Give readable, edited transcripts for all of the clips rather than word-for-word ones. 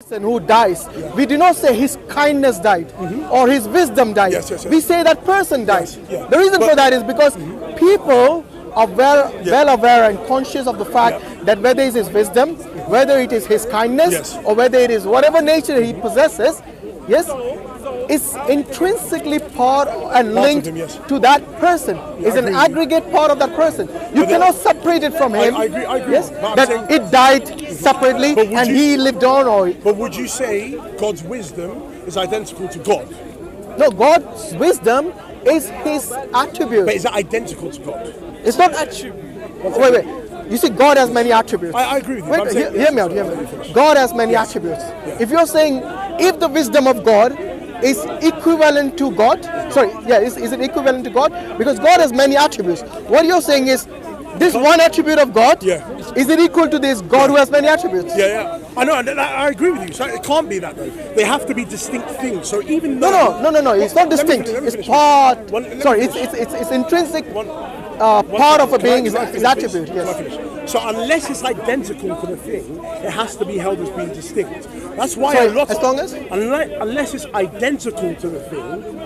Person who dies, we do not say his kindness died or his wisdom died. We say that person died. The reason for that is because people are well aware and conscious of the fact that whether it is his wisdom, whether it is his kindness, or whether it is whatever nature he possesses, it's intrinsically part and linked to that person. It's an aggregate part of that person. You cannot separate it from him. I agree. Yes, that it died separately and he lived on. But would you say God's wisdom is identical to God? No, God's wisdom is his attribute. But is it identical to God? It's not attribute. Wait. You see, God has many attributes. I agree with you. Wait, hear me out. God has many attributes. If you're saying, if the wisdom of God is equivalent to God, is it equivalent to God? Because God has many attributes. What you're saying is, this one attribute of God, is it equal to this God who has many attributes? I know, I agree with you. So it can't be that though. They have to be distinct things. So even though No, it's not distinct. It's part. It's intrinsic. Part of a being is attribute. Yes. So unless it's identical to the thing, it has to be held as being distinct. That's why unless it's identical to the thing,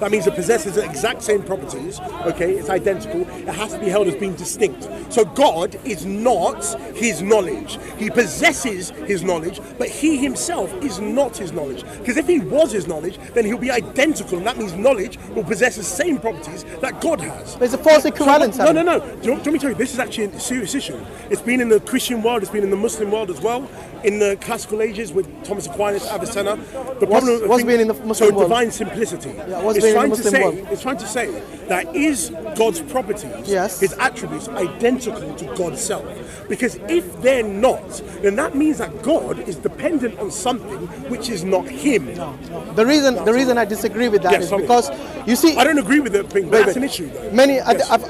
that means it possesses the exact same properties. Okay, it's identical. It has to be held as being distinct. So God is not his knowledge. He possesses his knowledge, but he himself is not his knowledge. Because if he was his knowledge, then he'll be identical, and that means knowledge will possess the same properties that God has. There's a false equivalence. No. Do you want me to tell you, this is actually a serious issue. It's been in the Christian world, it's been in the Muslim world as well, in the classical ages with Thomas Aquinas, Avicenna. The problem what's been in the Muslim world? Divine simplicity. It's trying to say that is God's properties, his attributes, identical to God's self. Because if they're not, then that means that God is dependent on something which is not him. The reason I disagree with that is because you see, I don't agree with it, but that's an issue though.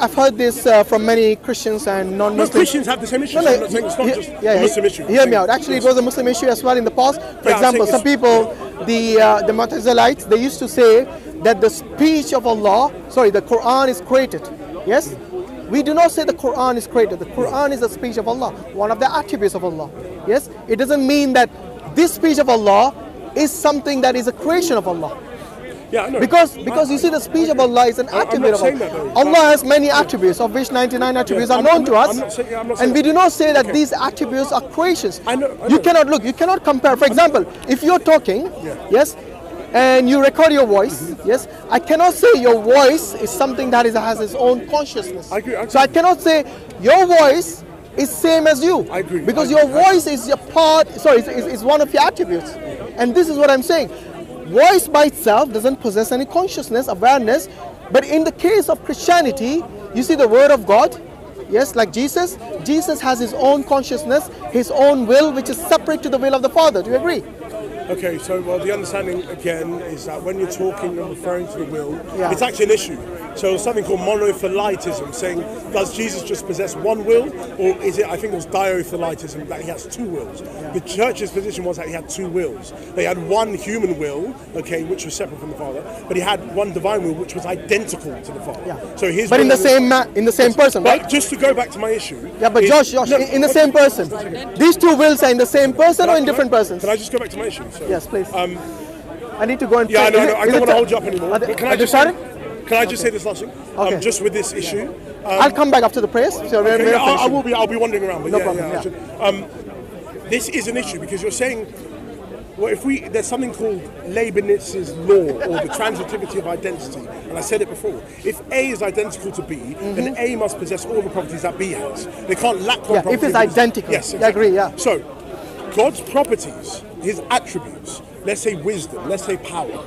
I've heard this from many Christians and non-Muslims. Christians have the same issue. I'm not saying it's not just a Muslim issue. Hear me out. Actually, it was a Muslim issue as well in the past. For example, some people, the Mu'tazilites, they used to say that the speech of Allah, the Quran is created. Yes? We do not say the Quran is created. The Quran is the speech of Allah, one of the attributes of Allah. Yes? It doesn't mean that this speech of Allah is something that is a creation of Allah. Yeah, I know. Because you see, the speech of Allah is an attribute of Allah. Allah has many attributes, of which 99 attributes are known to us. And we do not say that these attributes are creations. I know. You cannot compare. For example, if you're talking, and you record your voice, I cannot say your voice is something that has its own consciousness. I agree. So I cannot say your voice is same as you. I agree. Because your voice is a part, is one of your attributes. And this is what I'm saying. Voice by itself doesn't possess any consciousness, awareness, but in the case of Christianity, you see the word of God, like Jesus has his own consciousness, his own will, which is separate to the will of the Father. Do you agree? Okay, so the understanding again is that when you're talking and referring to the will, it's actually an issue. So there's something called monothelitism, saying, does Jesus just possess one will, or is it, I think it was diothelitism, that he has two wills. The church's position was that he had two wills. They had one human will, which was separate from the Father, but he had one divine will, which was identical to the Father. So his but in the same person, right? But just to go back to my issue. Yeah, but Josh, in the same person. These two wills are in the same person or in different persons? Can I just go back to my issue? So, yes, please. I need to go and I don't want to hold you up anymore. Can I just say this last thing? Okay. Just with this issue. I'll come back after the prayers. So I'll be wandering around. But no problem. This is an issue because you're saying, well, there's something called Leibniz's law or the transitivity of identity, and I said it before. If A is identical to B, then A must possess all the properties that B has. They can't lack one property. If it's identical. Yes, exactly. I agree. Yeah. So, God's properties, his attributes, let's say wisdom, let's say power,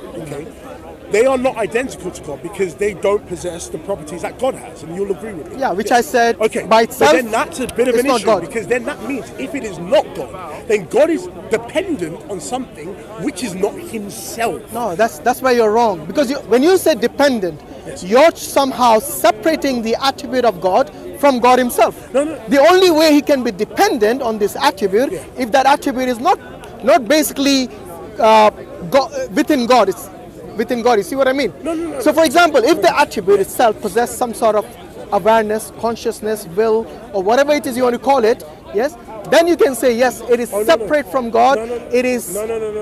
they are not identical to God because they don't possess the properties that God has, and you'll agree with me. Yeah, which I said by itself. But then that's a bit of an issue because then that means if it is not God, then God is dependent on something which is not himself. No, that's where you're wrong. Because when you say dependent, you're somehow separating the attribute of God from God himself. No. The only way he can be dependent on this attribute, if that attribute is not basically within God, it's within God. You see what I mean? No. So for example, if the attribute itself possesses some sort of awareness, consciousness, will, or whatever it is you want to call it, then you can say, yes, it is separate from God. It is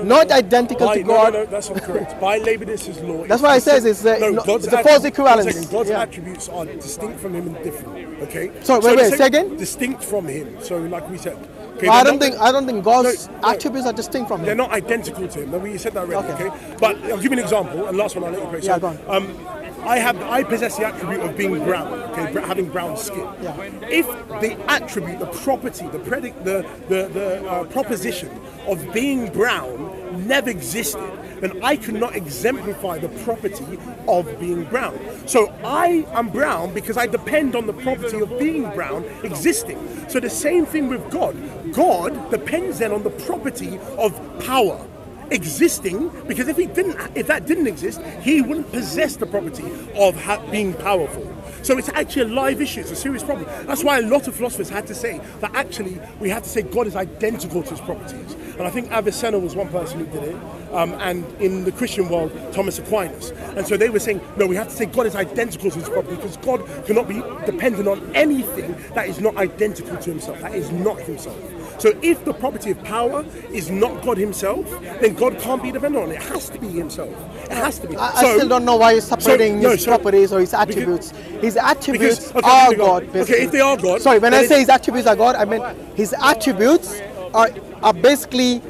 not identical to God. No, that's not correct. By Leibniz's law, that's why I says it's the false equivalence. God's attributes are distinct from him and different. Okay. So wait, say again. Distinct from him. So like we said. Okay, I don't think God's attributes are distinct from him. They're not identical to him. No, we said that already. Okay. But I'll give you an example. And last one, I'll let you pray. So, go on. I possess the attribute of being brown, okay, having brown skin. Yeah. If the attribute, the property, the proposition of being brown never existed, then I cannot exemplify the property of being brown. So I am brown because I depend on the property of being brown existing. So the same thing with God. God depends then on the property of power existing, because if that didn't exist, he wouldn't possess the property of being powerful. So it's actually a live issue. It's a serious problem. That's why a lot of philosophers had to say that actually we have to say God is identical to his properties. And I think Avicenna was one person who did it. And in the Christian world, Thomas Aquinas. And so they were saying, no, we have to say God is identical to his property, because God cannot be dependent on anything that is not identical to himself, that is not himself. So if the property of power is not God himself, then God can't be dependent on it. It has to be himself. It has to be. I still don't know why you're separating his properties or his attributes. His attributes are God, basically. Okay, if they are God... Sorry, when I say his attributes are God, I mean his attributes are basically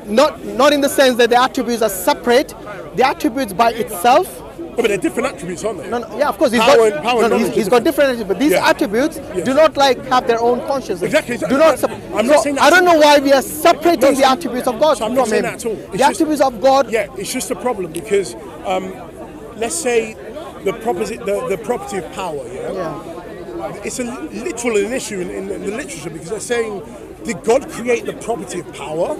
not in the sense that the attributes are separate. The attributes by itself... No, but they're different attributes, aren't they? Yeah, of course. He's got different attributes, but these attributes do not have their own consciousness. Exactly. Do not. I'm not saying that. I don't know why we are separating the attributes of God. So I'm not saying that at all. The attributes of God. Yeah, it's just a problem because let's say the property of power. Yeah. It's a literal issue in the literature, because they're saying, did God create the property of power?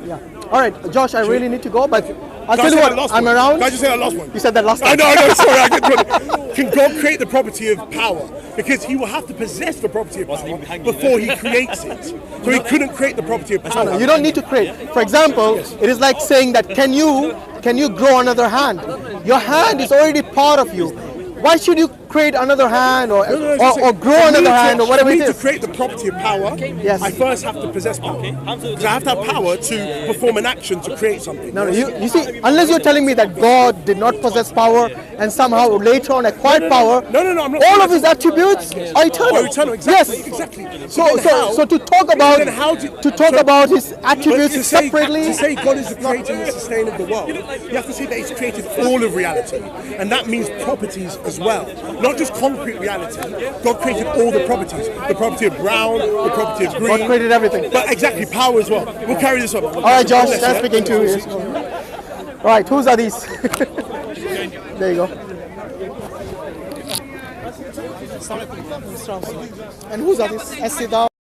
Yeah. All right, Josh, I really need to go, but I'll tell you what, I'm around. Can I just say that last one? You said that last time. I know, sorry, I get Can God create the property of power? Because he will have to possess the property of power before he creates it. So he couldn't create the property of power. No, you don't need to create. For example, it is like saying that, can you grow another hand? Your hand is already part of you. Why should you create another hand or grow another hand or whatever it is? To create the property of power, I first have to possess power. Because I have to have power to perform an action to create something. No, you see, unless you're telling me that God did not possess power and somehow later on acquired power, I'm not. All of his attributes are eternal. Exactly, yes. Exactly. So to talk about his attributes separately. To say God is the creator and the sustainer of the world, you have to say that he's created all of reality. And that means properties as well. Not just concrete reality. God created all the properties. The property of brown, the property of green. God created everything. But exactly, power as well. We'll carry this on. All right, Josh, that's speaking to you. All right, whose are these? There you go. And whose are these?